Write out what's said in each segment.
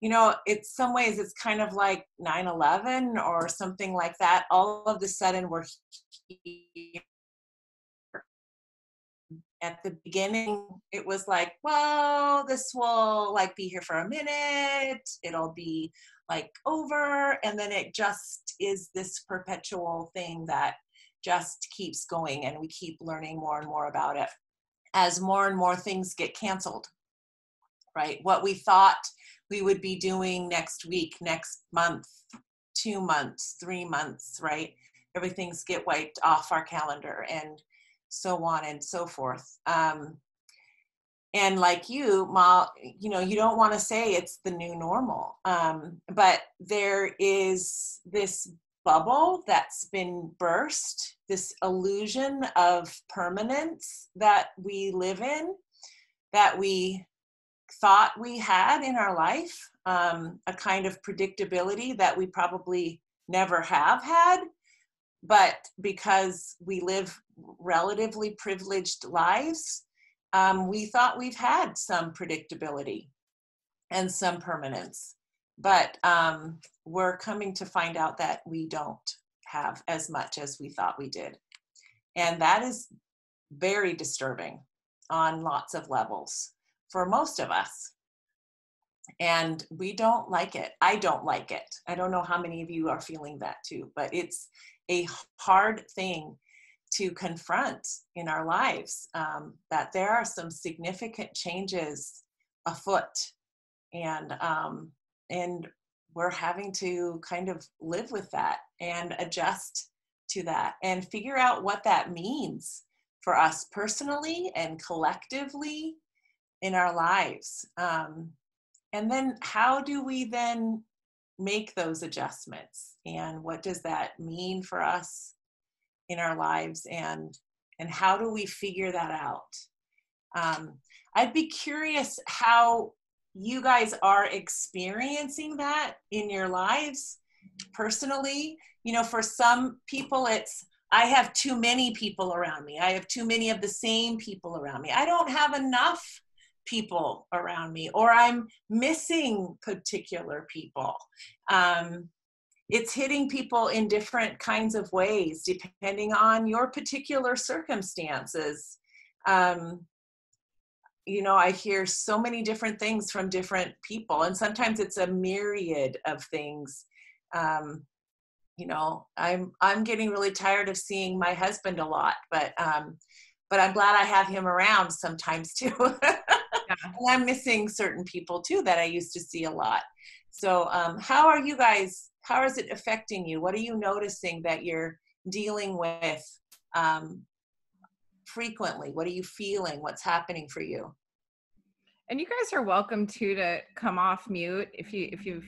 in some ways it's kind of like 9/11 or something like that. All of a sudden we're here. At the beginning, it was like, well, this will like be here for a minute. It'll be like over. And then it just is this perpetual thing that just keeps going. And we keep learning more and more about it as more and more things get canceled, right? What we thought we would be doing next week, next month, 2 months, 3 months, right? Everything's get wiped off our calendar and so on and so forth. And like you, Ma, you don't want to say it's the new normal, but there is this bubble that's been burst, this illusion of permanence that we live in, that we thought we had in our life, a kind of predictability that we probably never have had. But because we live relatively privileged lives, we thought we've had some predictability and some permanence. But we're coming to find out that we don't have as much as we thought we did. And that is very disturbing on lots of levels for most of us. And we don't like it. I don't like it. I don't know how many of you are feeling that too, but it's a hard thing to confront in our lives, that there are some significant changes afoot, and we're having to kind of live with that and adjust to that and figure out what that means for us personally and collectively in our lives. And then how do we then make those adjustments, and what does that mean for us in our lives, and how do we figure that out? I'd be curious how you guys are experiencing that in your lives personally. For some people it's, I have too many people around me. I have too many of the same people around me. I don't have enough people around me, or I'm missing particular people. It's hitting people in different kinds of ways, depending on your particular circumstances. I hear so many different things from different people, and sometimes it's a myriad of things. I'm getting really tired of seeing my husband a lot, but I'm glad I have him around sometimes too. And I'm missing certain people too that I used to see a lot. So how are you guys, how is it affecting you? What are you noticing that you're dealing with frequently? What are you feeling? What's happening for you? And you guys are welcome to come off mute if you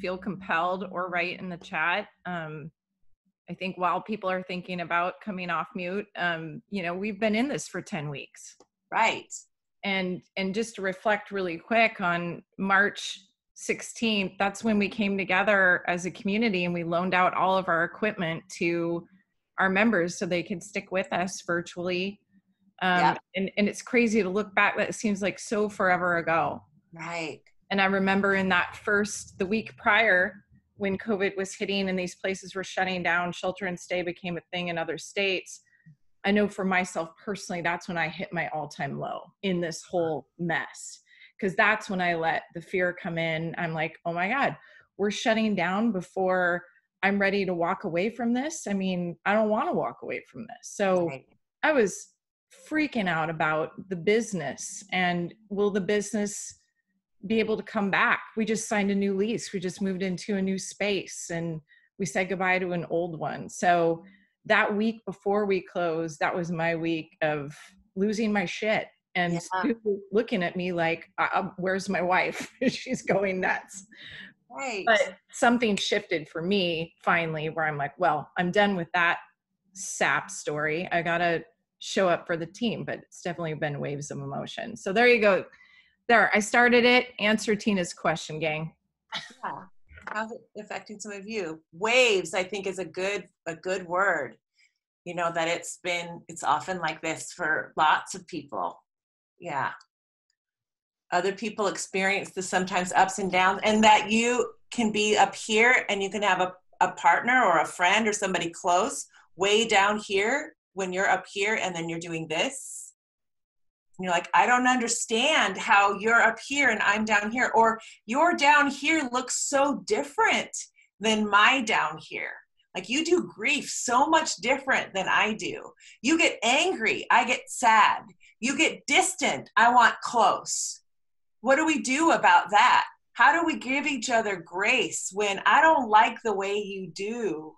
feel compelled, or write in the chat. I think while people are thinking about coming off mute, we've been in this for 10 weeks. Right. And just to reflect really quick on March 16th, that's when we came together as a community and we loaned out all of our equipment to our members so they could stick with us virtually. And it's crazy to look back. That seems like so forever ago. Right. And I remember in the week prior, when COVID was hitting and these places were shutting down, shelter and stay became a thing in other states. I know for myself personally, that's when I hit my all-time low in this whole mess, because that's when I let the fear come in. I'm like, oh my God, we're shutting down before I'm ready to walk away from this. I mean, I don't want to walk away from this. So right. I was freaking out about the business, and will the business be able to come back? We just signed a new lease. We just moved into a new space and we said goodbye to an old one. So that week before we closed, that was my week of losing my shit and people looking at me like, where's my wife? She's going nuts. Right. But something shifted for me finally, where I'm like, well, I'm done with that sap story. I got to show up for the team, but it's definitely been waves of emotion. So there you go. There, I started it. Answer Tina's question, gang. Yeah. How's it affecting some of you? Waves, I think, is a good word. That it's often like this for lots of people. Yeah. Other people experience the sometimes ups and downs, and that you can be up here and you can have a partner or a friend or somebody close way down here when you're up here, and then you're doing this. And you're like, I don't understand how you're up here and I'm down here, or your down here looks so different than my down here. Like, you do grief so much different than I do. You get angry, I get sad. You get distant, I want close. What do we do about that? How do we give each other grace when I don't like the way you do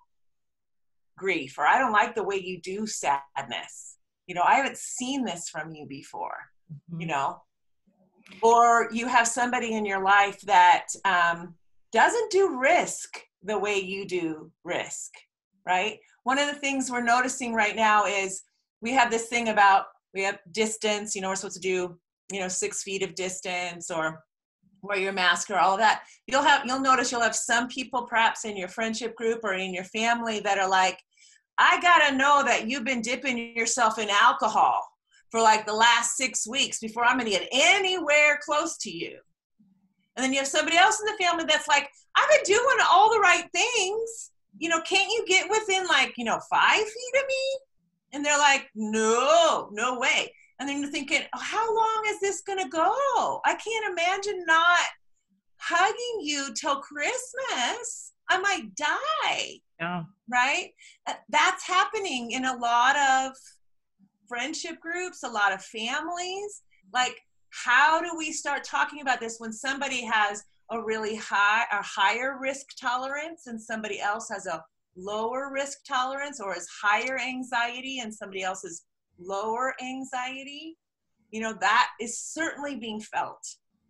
grief, or I don't like the way you do sadness? You know, I haven't seen this from you before, you know? Or you have somebody in your life that doesn't do risk the way you do risk, right? One of the things we're noticing right now is we have this thing about, we have distance, you know, we're supposed to do, you know, 6 feet of distance, or wear your mask, or all of that. You'll notice you'll have some people perhaps in your friendship group or in your family that are like, I gotta know that you've been dipping yourself in alcohol for like the last 6 weeks before I'm gonna get anywhere close to you. And then you have somebody else in the family that's like, I've been doing all the right things. You know, can't you get within like, you know, 5 feet of me? And they're like, no way. And then you're thinking, oh, how long is this gonna go? I can't imagine not hugging you till Christmas. I might die. Yeah. Right? That's happening in a lot of friendship groups, a lot of families. Like, how do we start talking about this when somebody has a really higher risk tolerance and somebody else has a lower risk tolerance, or has higher anxiety and somebody else has lower anxiety? You know, that is certainly being felt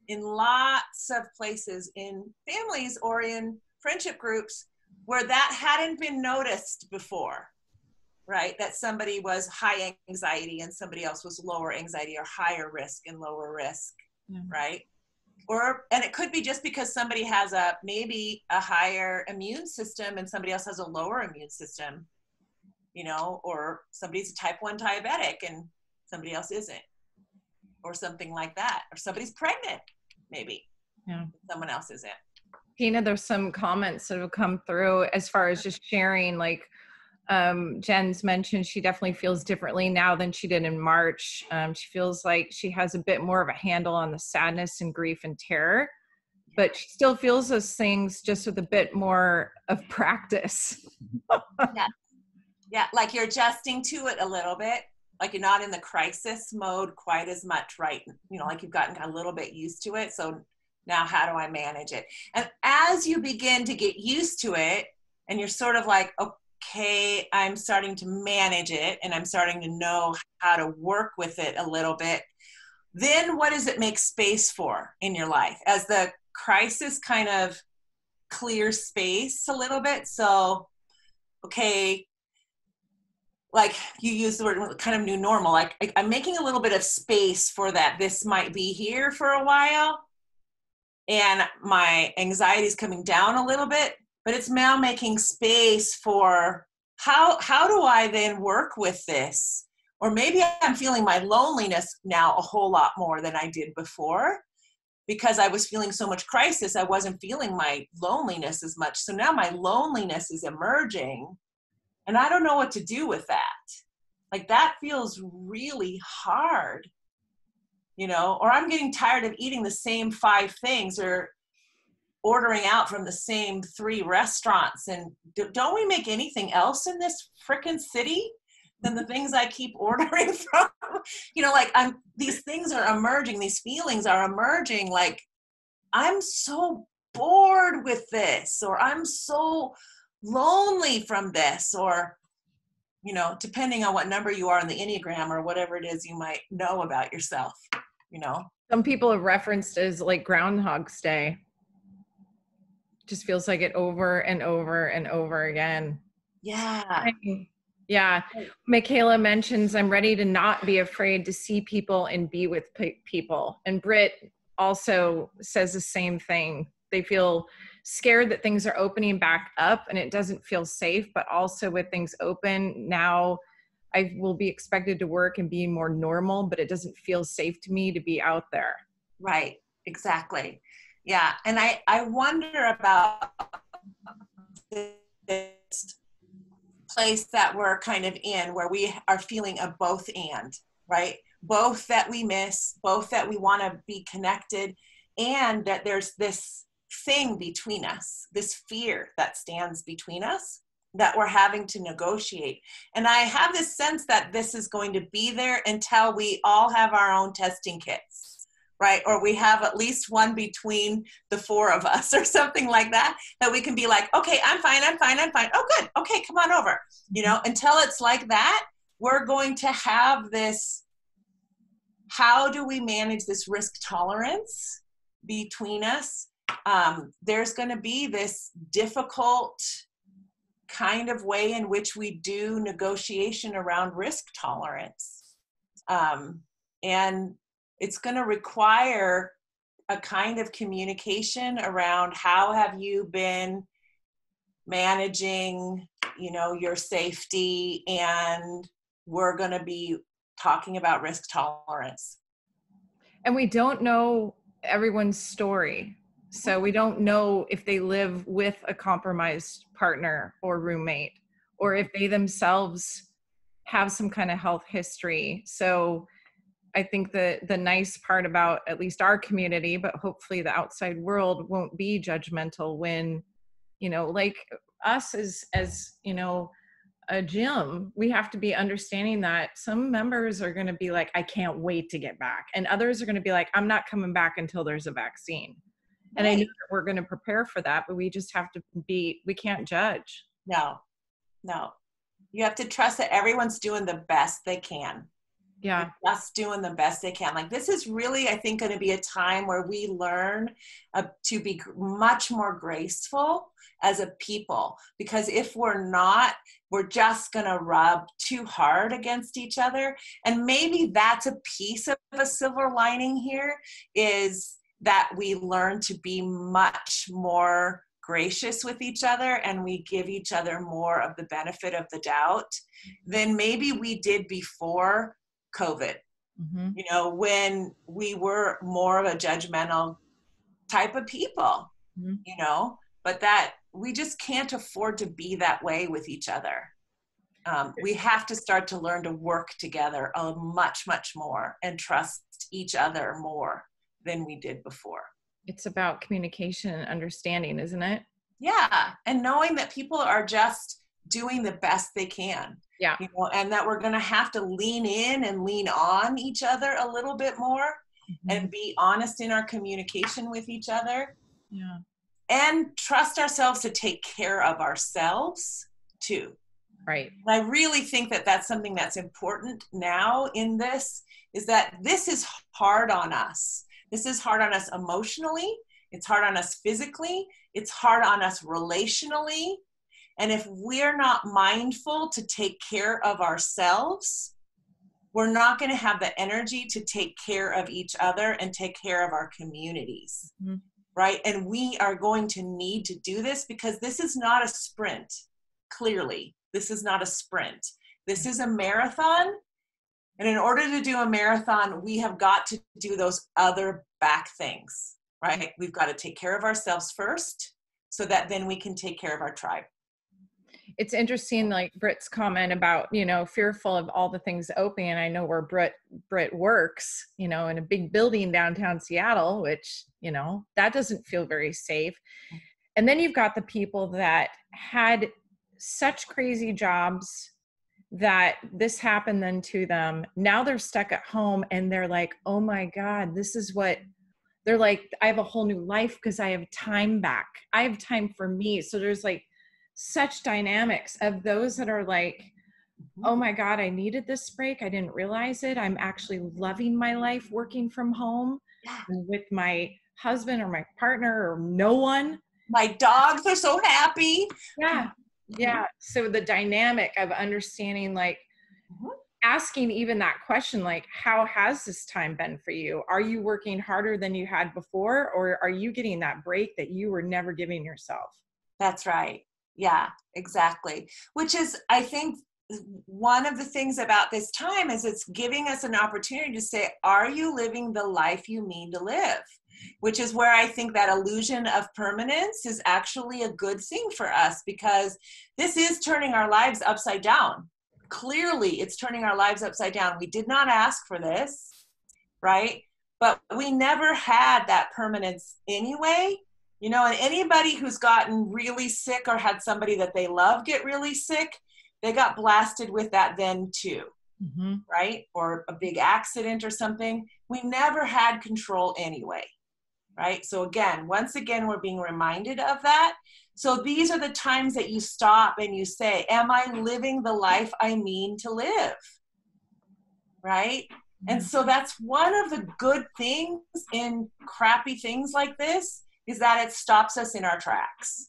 in lots of places, in families or in friendship groups, where that hadn't been noticed before, right? That somebody was high anxiety and somebody else was lower anxiety, or higher risk and lower risk, right? And it could be just because somebody has maybe a higher immune system and somebody else has a lower immune system, you know, or somebody's a type 1 diabetic and somebody else isn't, or something like that. Or somebody's pregnant, maybe, someone else isn't. Tina, there's some comments that have come through as far as just sharing, like Jen's mentioned she definitely feels differently now than she did in March. She feels like she has a bit more of a handle on the sadness and grief and terror, but she still feels those things just with a bit more of practice. Yeah, like you're adjusting to it a little bit. Like you're not in the crisis mode quite as much, right? You know, like you've gotten a little bit used to it. So now how do I manage it? And as you begin to get used to it and you're sort of like, okay, I'm starting to manage it and I'm starting to know how to work with it a little bit, then what does it make space for in your life as the crisis kind of clears space a little bit? So, okay, like you use the word kind of new normal, like I'm making a little bit of space for that. This might be here for a while and my anxiety is coming down a little bit, but it's now making space for how do I then work with this? Or maybe I'm feeling my loneliness now a whole lot more than I did before, because I was feeling so much crisis. I wasn't feeling my loneliness as much. So now my loneliness is emerging and I don't know what to do with that. Like that feels really hard, you know, or I'm getting tired of eating the same 5 things or ordering out from the same 3 restaurants. And don't we make anything else in this frickin' city than the things I keep ordering from? You know, like these things are emerging, these feelings are emerging, like I'm so bored with this, or I'm so lonely from this, or, you know, depending on what number you are in the Enneagram or whatever it is you might know about yourself, you know. Some people have referenced as like Groundhog's Day. Just feels like it over and over and over again. Yeah. Yeah. Michaela mentions, I'm ready to not be afraid to see people and be with people. And Britt also says the same thing. They feel scared that things are opening back up and it doesn't feel safe, but also with things open now, I will be expected to work and be more normal, but it doesn't feel safe to me to be out there. Right. Exactly. Yeah. And I wonder about this place that we're kind of in where we are feeling a both and, right? Both that we miss, both that we want to be connected, and that there's this thing between us, this fear that stands between us that we're having to negotiate. And I have this sense that this is going to be there until we all have our own testing kits, right? Or we have at least one between the four of us or something like that, that we can be like, okay, I'm fine, I'm fine, I'm fine. Oh, good. Okay, come on over. You know, until it's like that, we're going to have this, how do we manage this risk tolerance between us? There's going to be this difficult kind of way in which we do negotiation around risk tolerance. And it's going to require a kind of communication around how have you been managing, you know, your safety, and we're going to be talking about risk tolerance. And we don't know everyone's story. So we don't know if they live with a compromised partner or roommate, or if they themselves have some kind of health history. So I think the nice part about at least our community, but hopefully the outside world, won't be judgmental when, you know, like us as you know, a gym, we have to be understanding that some members are going to be like, I can't wait to get back. And others are going to be like, I'm not coming back until there's a vaccine. And I know that we're going to prepare for that, but we just have to be, we can't judge. No, no. You have to trust that everyone's doing the best they can. Yeah. They're just doing the best they can. Like, this is really, I think, going to be a time where we learn to be much more graceful as a people. Because if we're not, we're just going to rub too hard against each other. And maybe that's a piece of a silver lining here, is that we learn to be much more gracious with each other, and we give each other more of the benefit of the doubt than maybe we did before COVID. Mm-hmm. You know, when we were more of a judgmental type of people, Mm-hmm. you know, but that we just can't afford to be that way with each other. We have to start to learn to work together much, much more, and trust each other more than we did before. It's about communication and understanding, isn't it? Yeah. And knowing that people are just doing the best they can. Yeah. You know, and that we're going to have to lean in and lean on each other a little bit more, Mm-hmm. and be honest in our communication with each other. Yeah. And trust ourselves to take care of ourselves too. Right. And I really think that that's something that's important now in this, is that this is hard on us. This is hard on us emotionally. It's hard on us physically. It's hard on us relationally. And if we're not mindful to take care of ourselves, we're not going to have the energy to take care of each other and take care of our communities. Mm-hmm. Right? And we are going to need to do this, because this is not a sprint. Clearly, this is not a sprint. This is a marathon. And in order to do a marathon, we have got to do those other back things, right? We've got to take care of ourselves first, so that then we can take care of our tribe. It's interesting, like Britt's comment about, you know, fearful of all the things opening. And I know where Britt works, you know, in a big building downtown Seattle, which, you know, that doesn't feel very safe. And then you've got the people that had such crazy jobs that this happened then to them. Now they're stuck at home and they're like, oh my God, this is what they're like. I have a whole new life because I have time back. I have time for me. So there's like such dynamics of those that are like, oh my God, I needed this break. I didn't realize it. I'm actually loving my life working from home with my husband or my partner or no one. My dogs are so happy. Yeah. Yeah. So the dynamic of understanding, like asking even that question, like, how has this time been for you? Are you working harder than you had before? Or are you getting that break that you were never giving yourself? That's right. Yeah, exactly. Which is, I think, one of the things about this time is it's giving us an opportunity to say, are you living the life you mean to live? Which is where I think that illusion of permanence is actually a good thing for us, because this is turning our lives upside down. Clearly, it's turning our lives upside down. We did not ask for this, right? But we never had that permanence anyway. You know, and anybody who's gotten really sick or had somebody that they love get really sick, they got blasted with that then too, right? Or a big accident or something. We never had control anyway, right? So again, once again, we're being reminded of that. So these are the times that you stop and you say, am I living the life I mean to live, right? And so that's one of the good things in crappy things like this, is that it stops us in our tracks,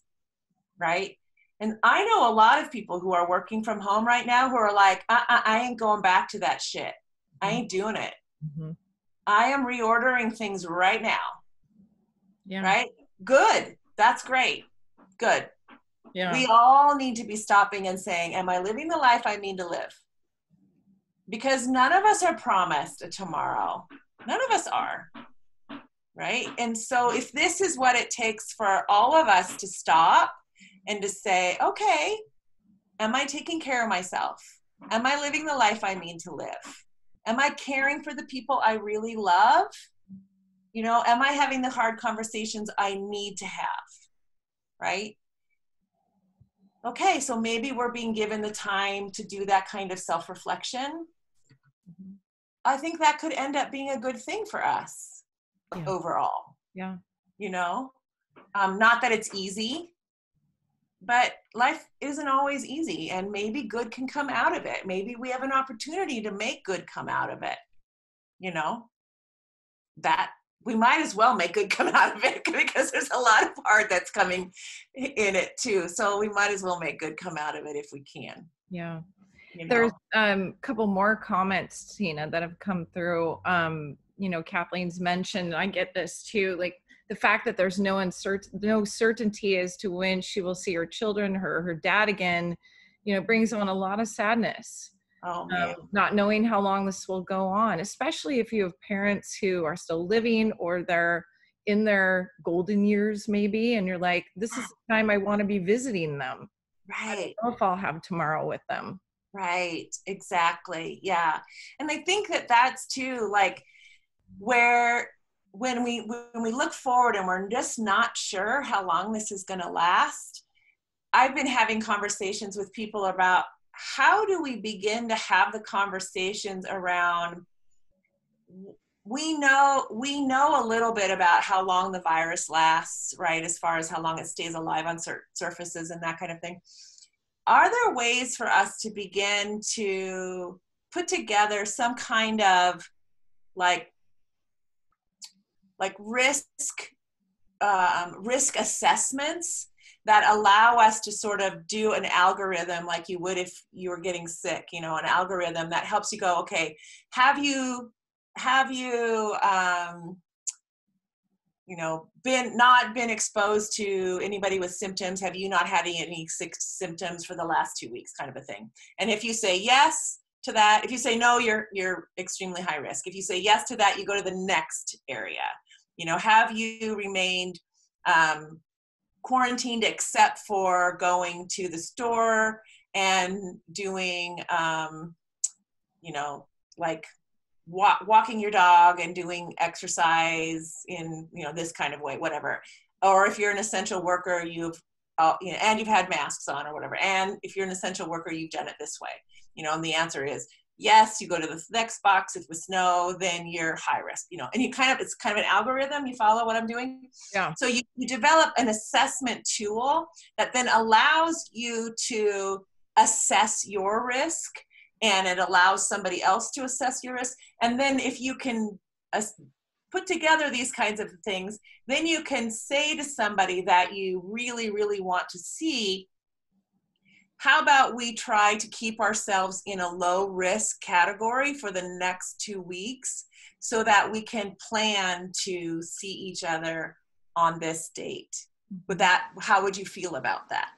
right? And I know a lot of people who are working from home right now who are like, I ain't going back to that shit. I ain't doing it. I am reordering things right now. Yeah. Right? Good. That's great. Good. Yeah. We all need to be stopping and saying, am I living the life I mean to live? Because none of us are promised a tomorrow. None of us are. Right? And so if this is what it takes for all of us to stop and to say, okay, am I taking care of myself? Am I living the life I mean to live? Am I caring for the people I really love? You know, am I having the hard conversations I need to have? Right? Okay, so maybe we're being given the time to do that kind of self-reflection. I think that could end up being a good thing for us overall. Yeah. You know, not that it's easy, but life isn't always easy, and maybe good can come out of it. Maybe we have an opportunity to make good come out of it. You know, that we might as well make good come out of it, because there's a lot of hard that's coming in it too. So we might as well make good come out of it if we can. Yeah. You know? There's a couple more comments, Tina, that have come through. You know, Kathleen's mentioned, I get this too, like the fact that there's no certainty as to when she will see her children, her dad again, you know, brings on a lot of sadness. Not knowing how long this will go on, especially if you have parents who are still living or they're in their golden years maybe, and you're like, this is the time I want to be visiting them. Right. I don't know if I'll have tomorrow with them. Right. Exactly. Yeah. And I think that that's too, like, where when we look forward and we're just not sure how long this is going to last, I've been having conversations with people about how do we begin to have the conversations around, we know a little bit about how long the virus lasts, right? As far as how long it stays alive on surfaces and that kind of thing. Are there ways for us to begin to put together some kind of like risk assessments that allow us to sort of do an algorithm like you would if you were getting sick, you know, an algorithm that helps you go, okay, have you you know, not been exposed to anybody with symptoms? Have you not had any symptoms for the last 2 weeks, kind of a thing? And if you say yes to that, if you say no, you're extremely high risk. If you say yes to that, you go to the next area. You know, have you remained quarantined except for going to the store and doing, you know, like walking your dog and doing exercise in, you know, this kind of way, whatever. Or if you're an essential worker, you know, and you've had masks on or whatever. And if you're an essential worker, you've done it this way, you know, and the answer is yes. You go to the next box. If it's no, then you're high risk, you know, and it's kind of an algorithm. You follow what I'm doing? Yeah. So you develop an assessment tool that then allows you to assess your risk, and it allows somebody else to assess your risk. And then if you can put together these kinds of things, then you can say to somebody that you really, really want to see, how about we try to keep ourselves in a low risk category for the next 2 weeks so that we can plan to see each other on this date? With that, how would you feel about that?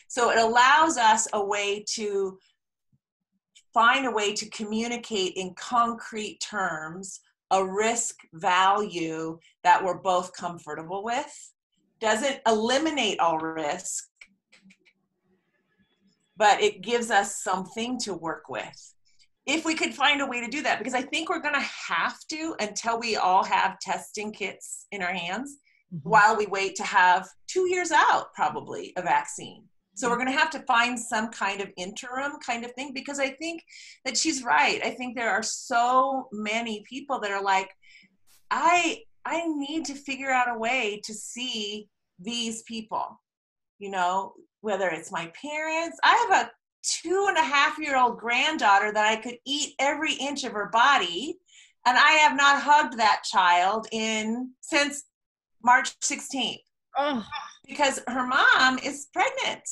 So it allows us a way to find a way to communicate in concrete terms a risk value that we're both comfortable with. Doesn't eliminate all risk, but it gives us something to work with. If we could find a way to do that, because I think we're going to have to until we all have testing kits in our hands, while we wait to have 2 years out, probably, a vaccine. So we're going to have to find some kind of interim kind of thing, because I think that she's right. I think there are so many people that are like, I need to figure out a way to see these people, you know, whether it's my parents. I have a 2.5-year-old granddaughter that I could eat every inch of her body, and I have not hugged that child since March 16th. Oh. Because her mom is pregnant.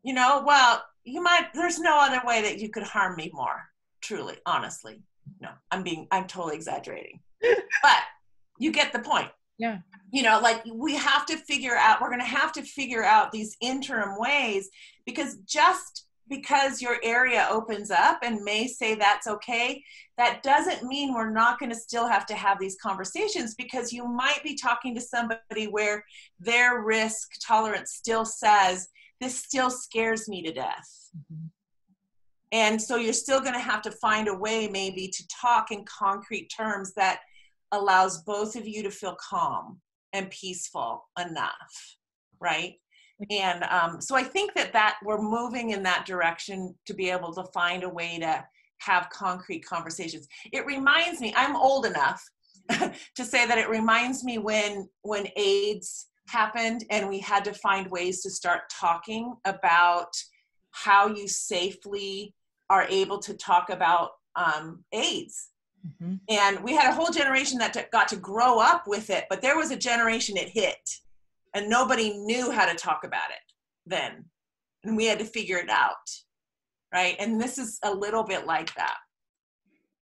You know, well, there's no other way that you could harm me more, truly, honestly. No, I'm totally exaggerating. But you get the point. Yeah. You know, like we're going to have to figure out these interim ways, because just because your area opens up and may say that's okay, that doesn't mean we're not going to still have to have these conversations, because you might be talking to somebody where their risk tolerance still says, this still scares me to death. Mm-hmm. And so you're still going to have to find a way maybe to talk in concrete terms that allows both of you to feel calm and peaceful enough, right? And so I think that we're moving in that direction to be able to find a way to have concrete conversations. It reminds me, I'm old enough to say that it reminds me when AIDS happened and we had to find ways to start talking about how you safely are able to talk about AIDS. Mm-hmm. And we had a whole generation that got to grow up with it, but there was a generation it hit and nobody knew how to talk about it then. And we had to figure it out, right? And this is a little bit like that.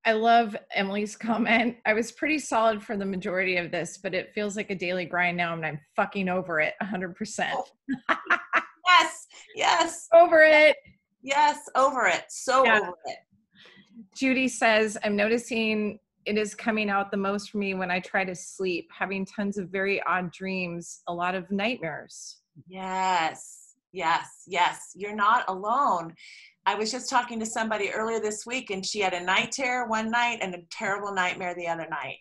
I love Emily's comment. I was pretty solid for the majority of this, but it feels like a daily grind now, and I'm fucking over it 100%. Oh. Yes. Over it. Yes, over it. So yeah. Over it. Judy says, I'm noticing it is coming out the most for me when I try to sleep, having tons of very odd dreams, a lot of nightmares. Yes. You're not alone. I was just talking to somebody earlier this week, and she had a night terror one night and a terrible nightmare the other night.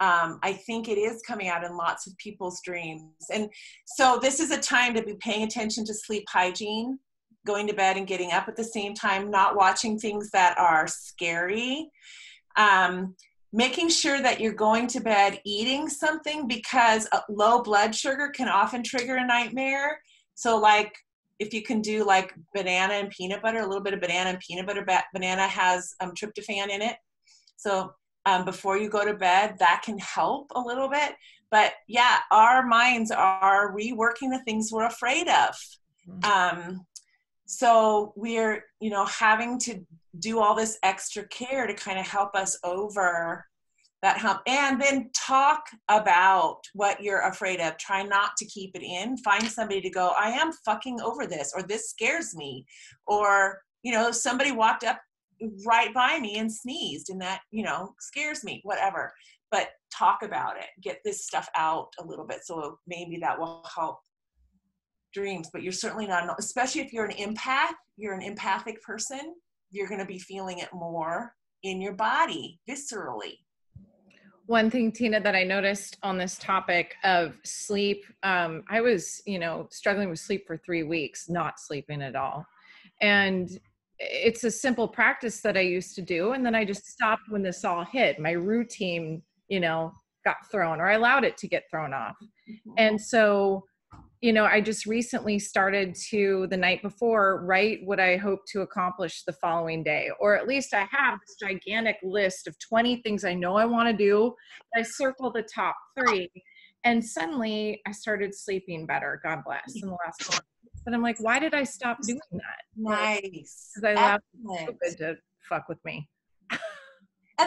I think it is coming out in lots of people's dreams. And so this is a time to be paying attention to sleep hygiene, going to bed and getting up at the same time, not watching things that are scary, making sure that you're going to bed eating something, because low blood sugar can often trigger a nightmare. So like if you can do like banana and peanut butter, a little bit of banana and peanut butter. Banana has tryptophan in it. So before you go to bed, that can help a little bit. But yeah, our minds are reworking the things we're afraid of. So we're, having to do all this extra care to kind of help us over that hump, and then talk about what you're afraid of. Try not to keep it in. Find somebody to go, I am fucking over this, or this scares me, or, somebody walked up right by me and sneezed and that, scares me, whatever. But talk about it. Get this stuff out a little bit. So maybe that will help dreams. But you're certainly not, especially if you're an empath, you're an empathic person, you're going to be feeling it more in your body, viscerally. One thing, Tina, that I noticed on this topic of sleep, I was, struggling with sleep for 3 weeks, not sleeping at all. And it's a simple practice that I used to do. And then I just stopped when this all hit. My routine, got thrown, or I allowed it to get thrown off. And so, I just recently started to, the night before, write what I hope to accomplish the following day. Or at least I have this gigantic list of 20 things I know I want to do. I circle the top 3. And suddenly I started sleeping better, God bless, in the last couple of weeks. But I'm like, why did I stop doing that? Nice. Because I allowed COVID to fuck with me. And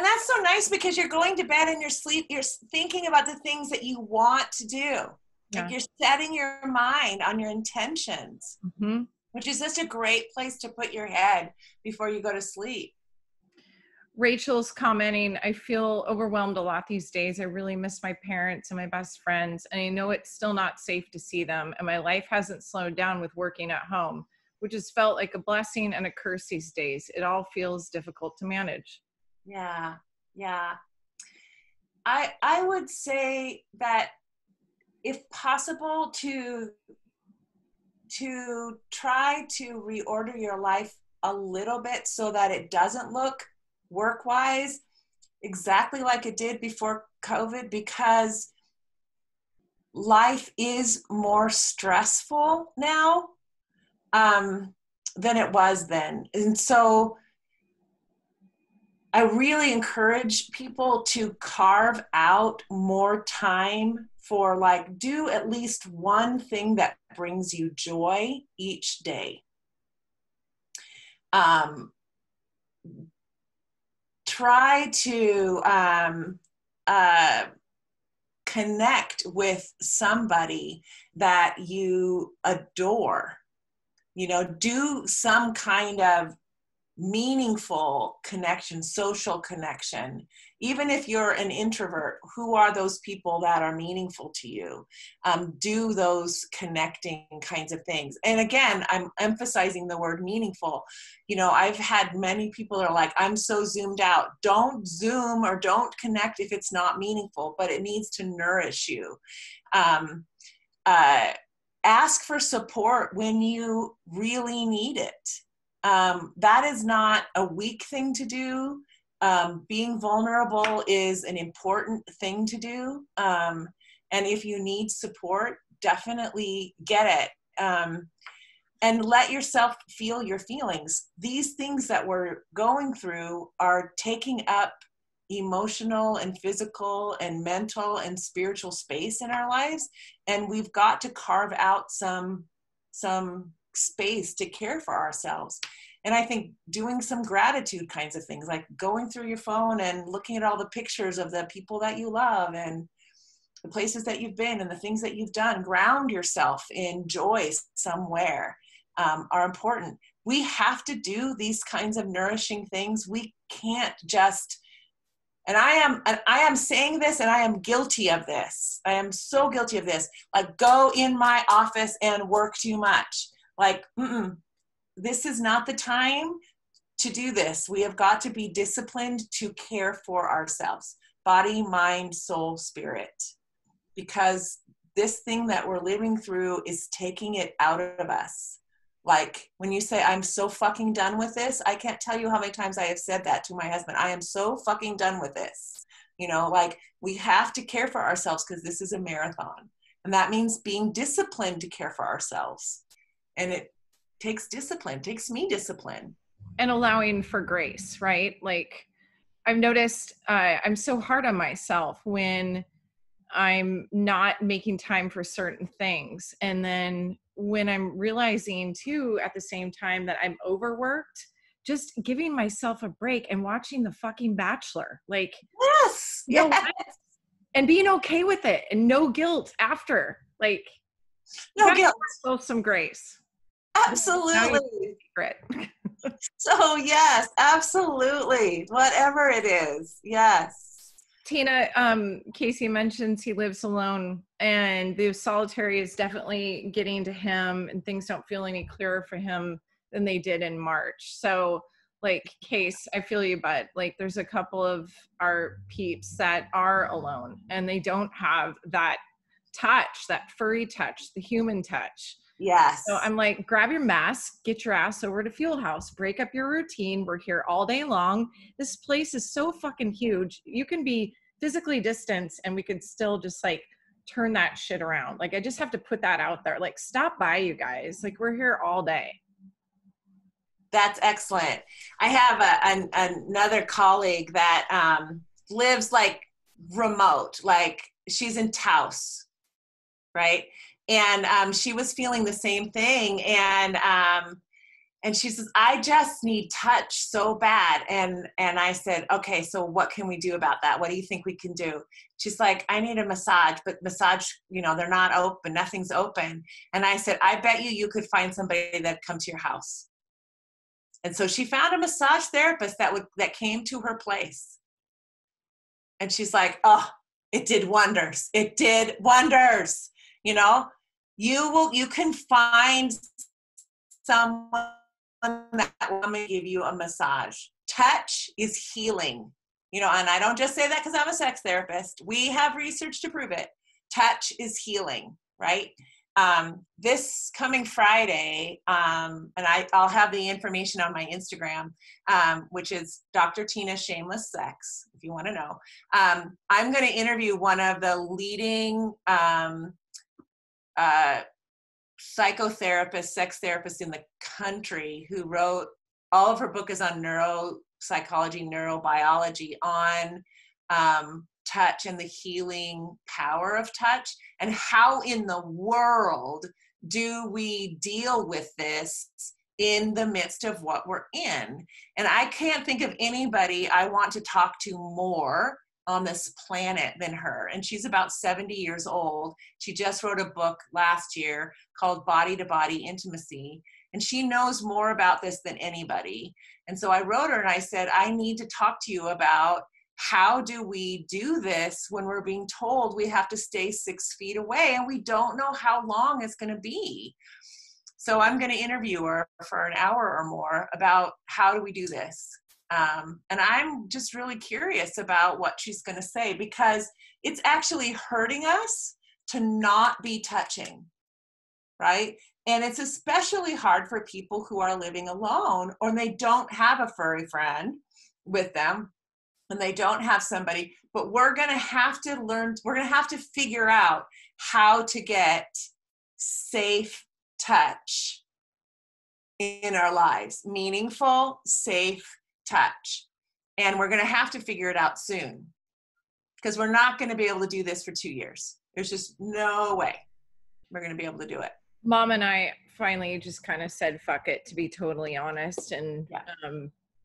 that's so nice, because you're going to bed in your sleep, you're thinking about the things that you want to do. Yeah. Like you're setting your mind on your intentions. Mm-hmm. which is just a great place to put your head before you go to sleep. Rachel's commenting, I feel overwhelmed a lot these days. I really miss my parents and my best friends, and I know it's still not safe to see them, and my life hasn't slowed down with working at home, which has felt like a blessing and a curse these days. It all feels difficult to manage. Yeah, yeah. I would say that if possible to try to reorder your life a little bit so that it doesn't look work-wise exactly like it did before COVID, because life is more stressful now than it was then. And so I really encourage people to carve out more time for, like, do at least one thing that brings you joy each day. Try to connect with somebody that you adore. You know, do some kind of meaningful connection, social connection. Even if you're an introvert, who are those people that are meaningful to you? Do those connecting kinds of things. And again, I'm emphasizing the word meaningful. You know, I've had many people are like, I'm so zoomed out. Don't Zoom or don't connect if it's not meaningful, but it needs to nourish you. Ask for support when you really need it. That is not a weak thing to do. Being vulnerable is an important thing to do. And if you need support, definitely get it. And let yourself feel your feelings. These things that we're going through are taking up emotional and physical and mental and spiritual space in our lives. And we've got to carve out some space to care for ourselves. And I think doing some gratitude kinds of things, like going through your phone and looking at all the pictures of the people that you love and the places that you've been and the things that you've done, ground yourself in joy somewhere, are important. We have to do these kinds of nourishing things. We can't just, and I am saying this, and I am guilty of this. I am so guilty of this. Like, go in my office and work too much. Like, this is not the time to do this. We have got to be disciplined to care for ourselves, body, mind, soul, spirit, because this thing that we're living through is taking it out of us. Like, when you say, I'm so fucking done with this, I can't tell you how many times I have said that to my husband. I am so fucking done with this. You know, like, we have to care for ourselves because this is a marathon. And that means being disciplined to care for ourselves. And it takes discipline, takes me discipline. And allowing for grace, right? Like, I've noticed I'm so hard on myself when I'm not making time for certain things. And then when I'm realizing too, at the same time, that I'm overworked, just giving myself a break and watching the fucking Bachelor. Like, yes, yes. And being okay with it and no guilt after. Like, no guilt. Give some grace. Absolutely. So yes, absolutely. Whatever it is. Yes. Tina, Casey mentions he lives alone, and the solitary is definitely getting to him, and things don't feel any clearer for him than they did in March. So, like, Case, I feel you, but like, there's a couple of our peeps that are alone, and they don't have that touch, that furry touch, the human touch. Yes. So I'm like, grab your mask, get your ass over to Field House, break up your routine. We're here all day long. This place is so fucking huge. You can be physically distanced and we could still just like turn that shit around. Like, I just have to put that out there. Like, stop by, you guys. Like, we're here all day. That's excellent. I have another colleague that lives like remote, like she's in Taos, right? And she was feeling the same thing. And And she says, I just need touch so bad. And I said, okay, so what can we do about that? What do you think we can do? She's like, I need a massage, but massage, they're not open. Nothing's open. And I said, I bet you could find somebody that'd come to your house. And so she found a massage therapist that came to her place. And she's like, oh, it did wonders. It did wonders. You can find someone that will give you a massage. Touch is healing, and I don't just say that because I'm a sex therapist. We have research to prove it. Touch is healing, right? This coming Friday, and I'll have the information on my Instagram, which is Dr. Tina's Shameless Sex, if you want to know. I'm going to interview one of the leading psychotherapist, sex therapist in the country, who wrote, all of her book is on neuropsychology, neurobiology, on touch and the healing power of touch, and how in the world do we deal with this in the midst of what we're in. And I can't think of anybody I want to talk to more on this planet than her. And she's about 70 years old. She just wrote a book last year called Body to Body Intimacy. And she knows more about this than anybody. And so I wrote her and I said, I need to talk to you about how do we do this when we're being told we have to stay 6 feet away and we don't know how long it's going to be. So I'm going to interview her for an hour or more about how do we do this. And I'm just really curious about what she's going to say, because it's actually hurting us to not be touching, right? And it's especially hard for people who are living alone, or they don't have a furry friend with them, and they don't have somebody. But we're going to have to learn, we're going to have to figure out how to get safe touch in our lives, meaningful, safe touch. And we're going to have to figure it out soon, because we're not going to be able to do this for 2 years. There's just no way we're going to be able to do it. Mom and I finally just kind of said, fuck it, to be totally honest. And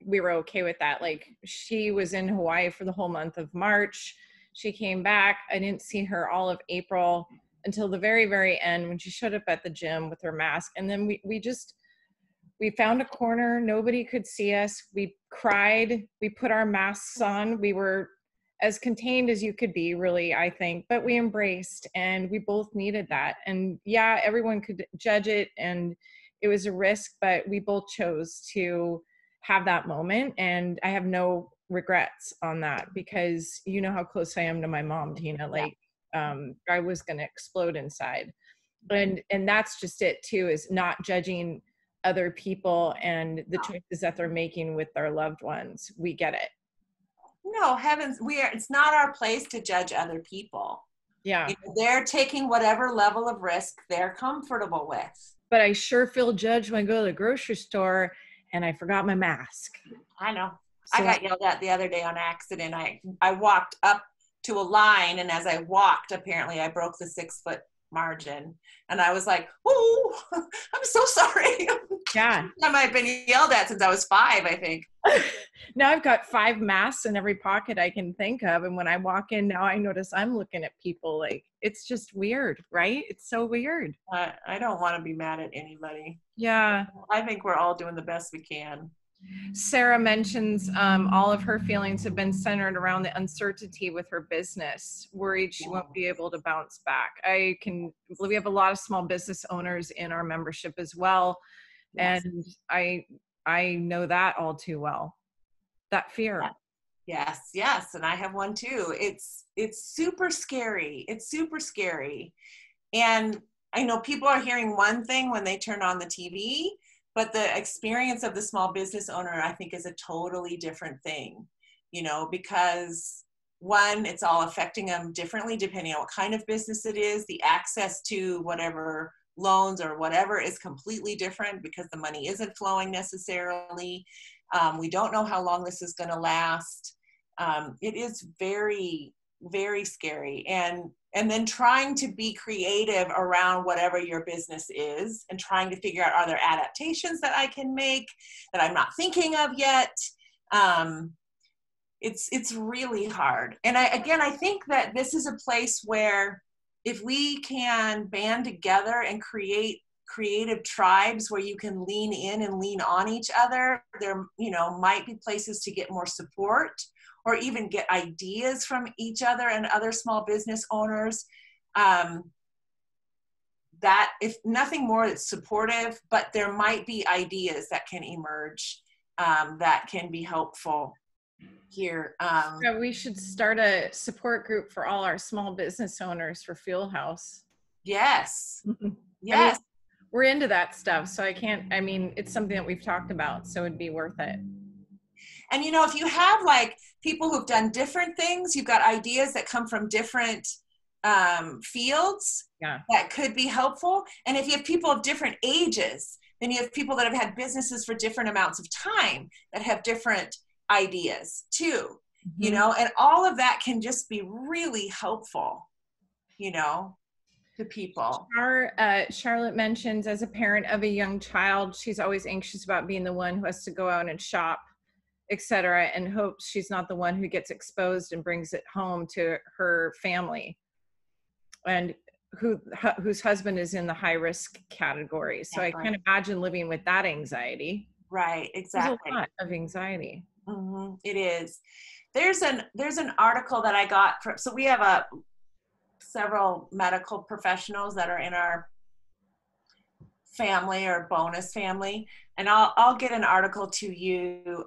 we were okay with that. Like, she was in Hawaii for the whole month of March. She came back. I didn't see her all of April until the very, very end, when she showed up at the gym with her mask. And then we found a corner. Nobody could see us. We cried. We put our masks on. We were as contained as you could be, really, I think, but we embraced, and we both needed that. And yeah, everyone could judge it, and it was a risk, but we both chose to have that moment. And I have no regrets on that, because you know how close I am to my mom, Tina. Like, I was going to explode inside. And that's just it too, is not judging other people and the choices that they're making with their loved ones. We get it. No, heavens, it's not our place to judge other people. Yeah. They're taking whatever level of risk they're comfortable with. But I sure feel judged when I go to the grocery store and I forgot my mask. I know. So I got yelled at the other day on accident. I walked up to a line, and as I walked, apparently I broke the 6-foot margin. And I was like, oh, I'm so sorry. Yeah. I might have been yelled at since I was 5, I think. Now I've got 5 masks in every pocket I can think of. And when I walk in now, I notice I'm looking at people like, it's just weird, right? It's so weird. I don't want to be mad at anybody. Yeah. I think we're all doing the best we can. Sarah mentions all of her feelings have been centered around the uncertainty with her business, worried she won't be able to bounce back. We have a lot of small business owners in our membership as well. Yes. And I know that all too well, that fear. Yes. And I have one too. It's super scary. It's super scary. And I know people are hearing one thing when they turn on the TV, but the experience of the small business owner, I think, is a totally different thing, because one, it's all affecting them differently depending on what kind of business it is. The access to whatever loans or whatever is completely different because the money isn't flowing necessarily. We don't know how long this is going to last. It is very, very scary. And then trying to be creative around whatever your business is and trying to figure out, are there adaptations that I can make that I'm not thinking of yet? It's really hard. And I think that this is a place where if we can band together and create creative tribes where you can lean in and lean on each other, there, might be places to get more support or even get ideas from each other and other small business owners. That if nothing more, it's supportive, but there might be ideas that can emerge that can be helpful here. Yeah, we should start a support group for all our small business owners for Fuel House. Yes. Yes. I mean, we're into that stuff. So it's something that we've talked about. So it'd be worth it. And, if you have like people who've done different things, you've got ideas that come from different fields that could be helpful. And if you have people of different ages, then you have people that have had businesses for different amounts of time that have different ideas too, and all of that can just be really helpful, to people. Charlotte mentions, as a parent of a young child, she's always anxious about being the one who has to go out and shop, etc., and hopes she's not the one who gets exposed and brings it home to her family, and whose husband is in the high risk category. So I can't imagine living with that anxiety. Right, exactly. There's a lot of anxiety. Mm-hmm. It is. There's an article that I got from, so we have several medical professionals that are in our family or bonus family, and I'll get an article to you,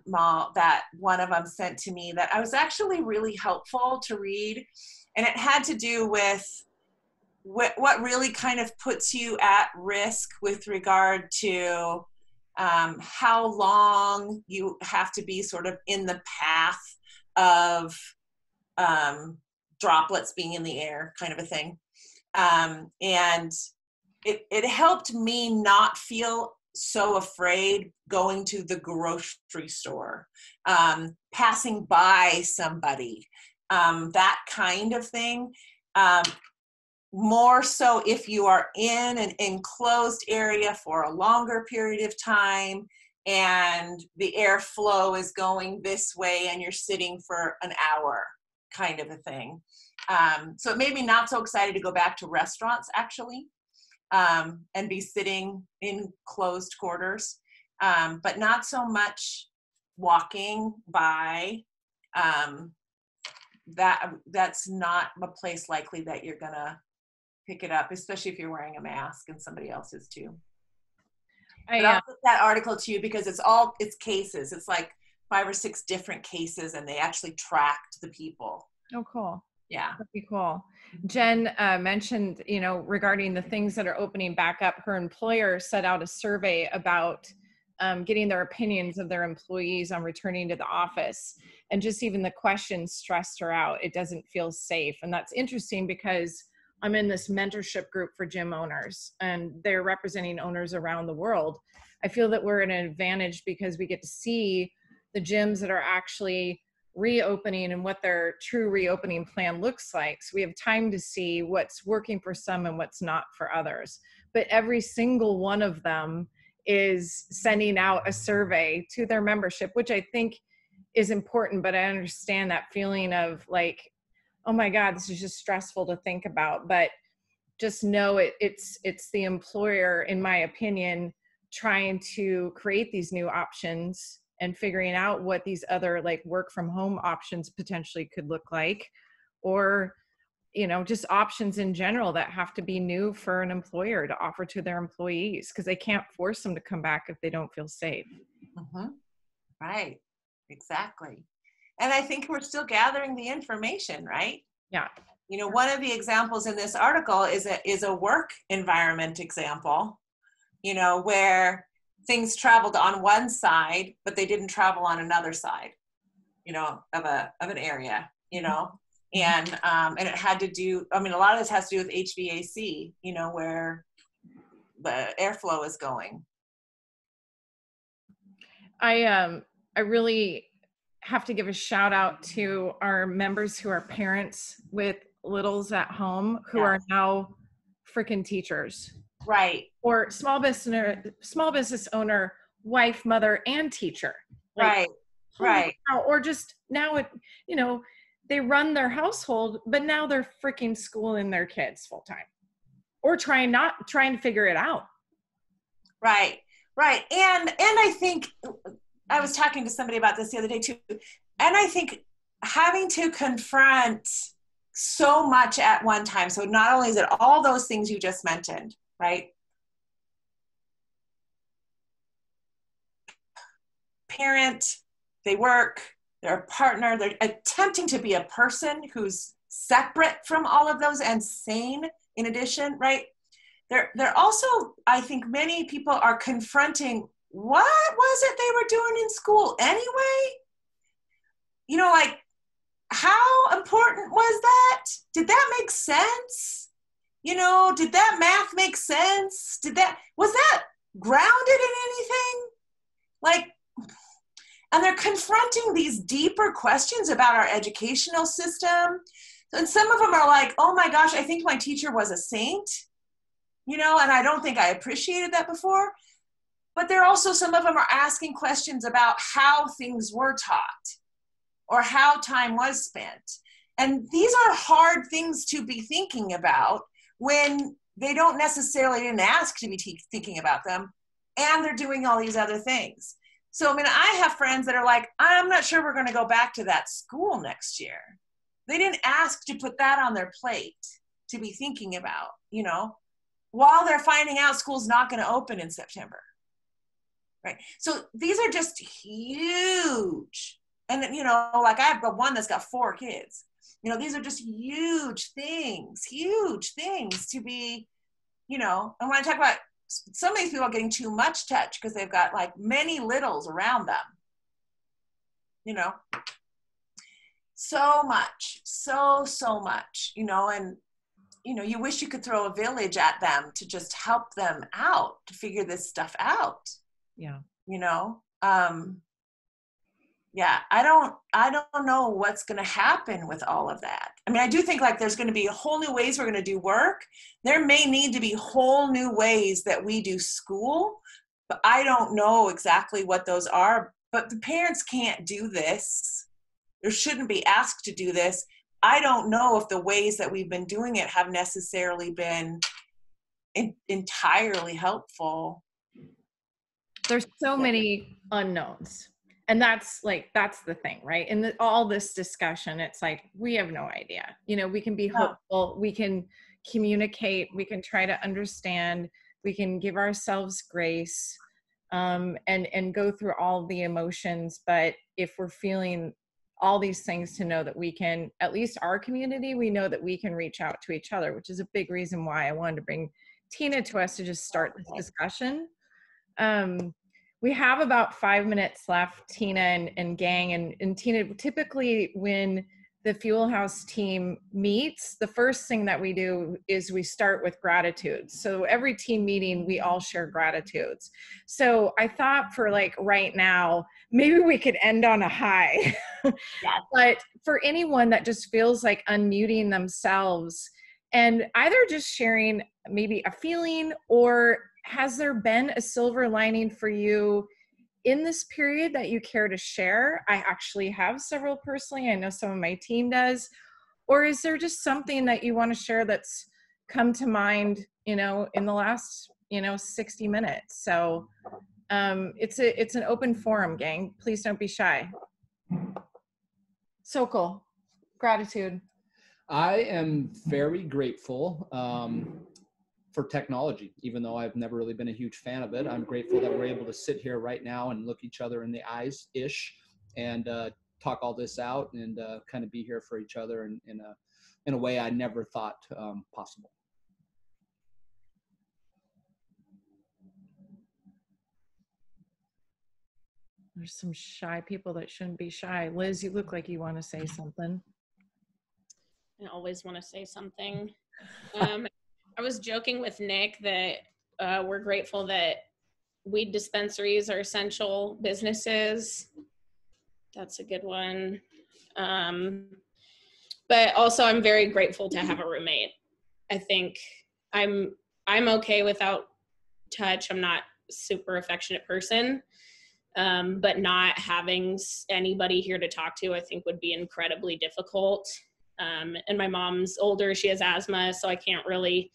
Mal, that one of them sent to me that I was actually really helpful to read, and it had to do with what really kind of puts you at risk with regard to how long you have to be sort of in the path of droplets being in the air, kind of a thing. And it helped me not feel so afraid going to the grocery store, passing by somebody, that kind of thing. More so if you are in an enclosed area for a longer period of time and the airflow is going this way and you're sitting for an hour, kind of a thing. So it made me not so excited to go back to restaurants, actually, and be sitting in closed quarters, but not so much walking by. That's not a place likely that you're gonna pick it up, especially if you're wearing a mask and somebody else is too. I'll put that article to you because it's cases. It's like 5 or 6 different cases and they actually tracked the people. Oh, cool. Yeah. That'd be cool. Jen mentioned, regarding the things that are opening back up, her employer set out a survey about getting their opinions of their employees on returning to the office. And just even the questions stressed her out. It doesn't feel safe. And that's interesting because I'm in this mentorship group for gym owners and they're representing owners around the world. I feel that we're at an advantage because we get to see the gyms that are actually reopening and what their true reopening plan looks like. So we have time to see what's working for some and what's not for others. But every single one of them is sending out a survey to their membership, which I think is important. But I understand that feeling of like, oh my God, this is just stressful to think about. But just know it's the employer, in my opinion, trying to create these new options and figuring out what these other like work from home options potentially could look like, or, just options in general that have to be new for an employer to offer to their employees, because they can't force them to come back if they don't feel safe. Mm-hmm. Right. Exactly. And I think we're still gathering the information, right? Yeah. One of the examples in this article is a work environment example, where things traveled on one side, but they didn't travel on another side, of an area, and it had to do, a lot of this has to do with HVAC, where the airflow is going. I really have to give a shout out to our members who are parents with littles at home who are now freaking teachers. Right. Or small business owner, wife, mother, and teacher. Like, right. Or just now they run their household, but now they're freaking schooling their kids full time. Or trying to figure it out. Right. And I think I was talking to somebody about this the other day too. And I think having to confront so much at one time. So not only is it all those things you just mentioned, right? Parent, they work, they're a partner, they're attempting to be a person who's separate from all of those and sane in addition, right? They're also, I think many people are confronting what was it they were doing in school anyway? Like, how important was that? Did that make sense? Did that math make sense? Was that grounded in anything? Like, and they're confronting these deeper questions about our educational system. And some of them are like, oh my gosh, I think my teacher was a saint, and I don't think I appreciated that before. But some of them are asking questions about how things were taught or how time was spent. And these are hard things to be thinking about when they don't necessarily didn't ask to be thinking about them, and they're doing all these other things. So, I have friends that are like, I'm not sure we're going to go back to that school next year. They didn't ask to put that on their plate to be thinking about, while they're finding out school's not going to open in September. Right. So these are just huge. And, like I have one that's got 4 kids. These are just huge things to be, and when I talk about some of these people are getting too much touch because they've got like many littles around them, so much, so much, and, you wish you could throw a village at them to just help them out, to figure this stuff out. Yeah. I don't know what's going to happen with all of that. I do think like there's going to be whole new ways we're going to do work. There may need to be whole new ways that we do school, but I don't know exactly what those are. But the parents can't do this. Or shouldn't be asked to do this. I don't know if the ways that we've been doing it have necessarily been entirely helpful. There's so many unknowns. And that's the thing, right? In all this discussion, it's like, we have no idea. We can be hopeful, we can communicate, we can try to understand, we can give ourselves grace, and go through all the emotions. But if we're feeling all these things, to know that we can, at least our community, we know that we can reach out to each other, which is a big reason why I wanted to bring Tina to us to just start this discussion. We have about 5 minutes left, Tina and gang. And Tina, typically when the Fuel House team meets, the first thing that we do is we start with gratitudes. So every team meeting, we all share gratitudes. So I thought for like right now, maybe we could end on a high. Yeah. But for anyone that just feels like unmuting themselves and either just sharing maybe a feeling, or has there been a silver lining for you in this period that you care to share? I actually have several personally. I know some of my team does. Or is there just something that you want to share that's come to mind, in the last, 60 minutes? So it's an open forum, gang. Please don't be shy. So cool. Gratitude. I am very grateful for technology, even though I've never really been a huge fan of it. I'm grateful that we're able to sit here right now and look each other in the eyes and talk all this out and kind of be here for each other in a way I never thought possible. There's some shy people that shouldn't be shy. Liz, you look like you want to say something. I always want to say something. I was joking with Nick that we're grateful that weed dispensaries are essential businesses. That's a good one. But also I'm very grateful to have a roommate. I think I'm okay without touch. I'm not a super affectionate person. But not having anybody here to talk to, I think would be incredibly difficult. And my mom's older, she has asthma, so I can't really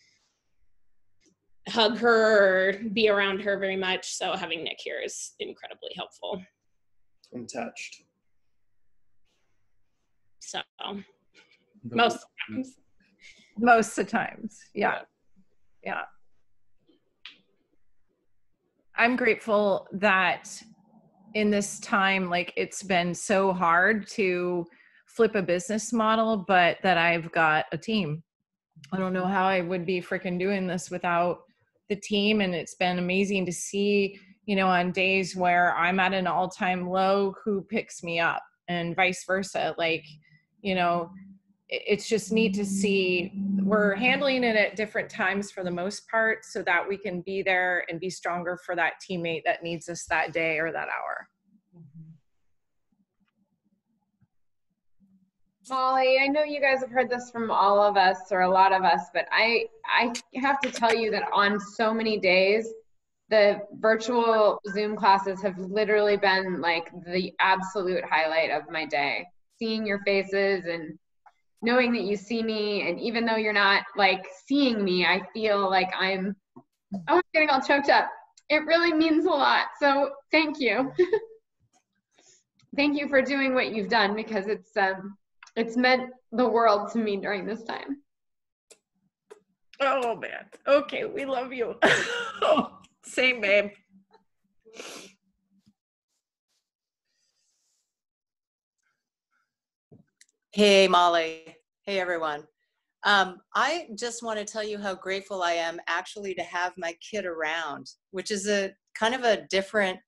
hug her or be around her very much. So having Nick here is incredibly helpful. I'm touched. So most Most of the times. Yeah. Yeah. I'm grateful that in this time, like it's been so hard to flip a business model, but that I've got a team. I don't know how I would be freaking doing this without the team. And it's been amazing to see, you know, on days where I'm at an all-time low, who picks me up and vice versa. Like, you know, it's just neat to see we're handling it at different times for the most part so that we can be there and be stronger for that teammate that needs us that day or that hour. Molly, I know you guys have heard this from all of us or a lot of us, but I have to tell you that on so many days, the virtual Zoom classes have literally been like the absolute highlight of my day. Seeing your faces and knowing that you see me, and even though you're not like seeing me, I feel like I'm getting all choked up. It really means a lot. So thank you. Thank you for doing what you've done, because it's meant the world to me during this time. Oh man. Okay. We love you. Same, babe. Hey, Molly. Hey, everyone. I just want to tell you how grateful I am actually to have my kid around, which is a kind of a different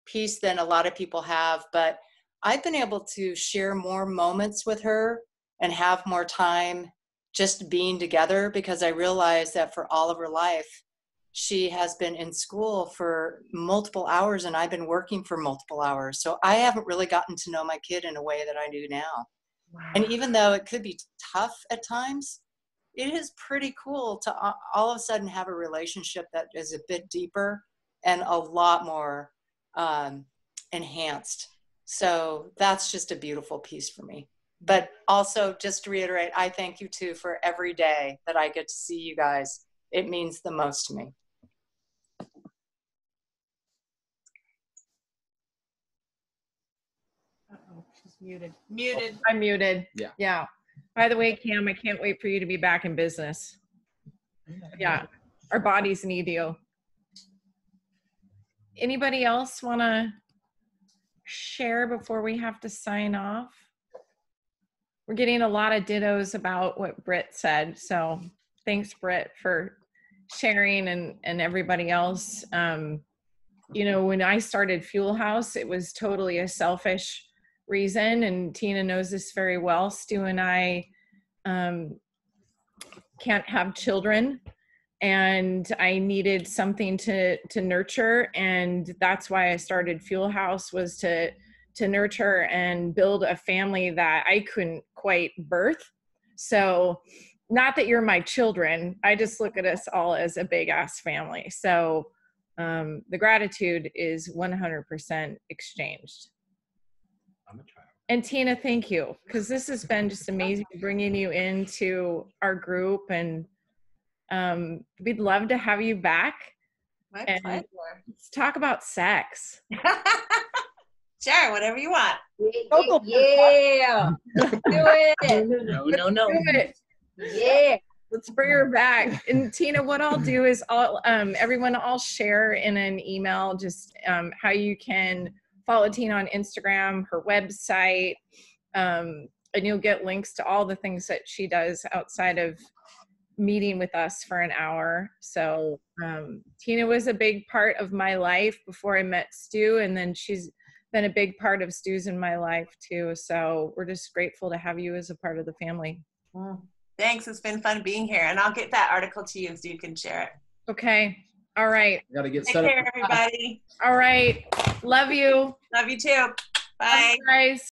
piece than a lot of people have, but I've been able to share more moments with her and have more time just being together, because I realized that for all of her life, she has been in school for multiple hours and I've been working for multiple hours. So I haven't really gotten to know my kid in a way that I do now. Wow. And even though it could be tough at times, it is pretty cool to all of a sudden have a relationship that is a bit deeper and a lot more enhanced. So that's just a beautiful piece for me. But also, just to reiterate, I thank you too for every day that I get to see you guys. It means the most to me. Uh-oh, she's muted. Muted. I'm muted. Yeah. Yeah. By the way, Cam, I can't wait for you to be back in business. Yeah. Our bodies need you. Anybody else want to share before we have to sign off? We're getting a lot of dittos about what Britt said. So thanks, Britt, for sharing, and everybody else. You know, when I started Fuel House, it was totally a selfish reason, and Tina knows this very well. Stu and I can't have children, and I needed something to nurture, and that's why I started Fuel House, was to nurture and build a family that I couldn't quite birth. So not that you're my children, I just look at us all as a big ass family. So the gratitude is 100% exchanged. I'm a child. And Tina, thank you, because this has been just amazing bringing you into our group, and we'd love to have you back. My and pleasure. Let's talk about sex. Sure, whatever you want. Yeah. Do it. No. Do it. Yeah. Let's bring her back. And Tina, what I'll do is I'll share in an email just how you can follow Tina on Instagram, her website, and you'll get links to all the things that she does outside of meeting with us for an hour. So Tina was a big part of my life before I met Stu, and then she's been a big part of Stu's in my life too. So we're just grateful to have you as a part of the family. Thanks. It's been fun being here, and I'll get that article to you so you can share it. Okay. All right. Got to get Take set care, up. everybody. All right. Love you. Love you too. Bye. Bye, guys.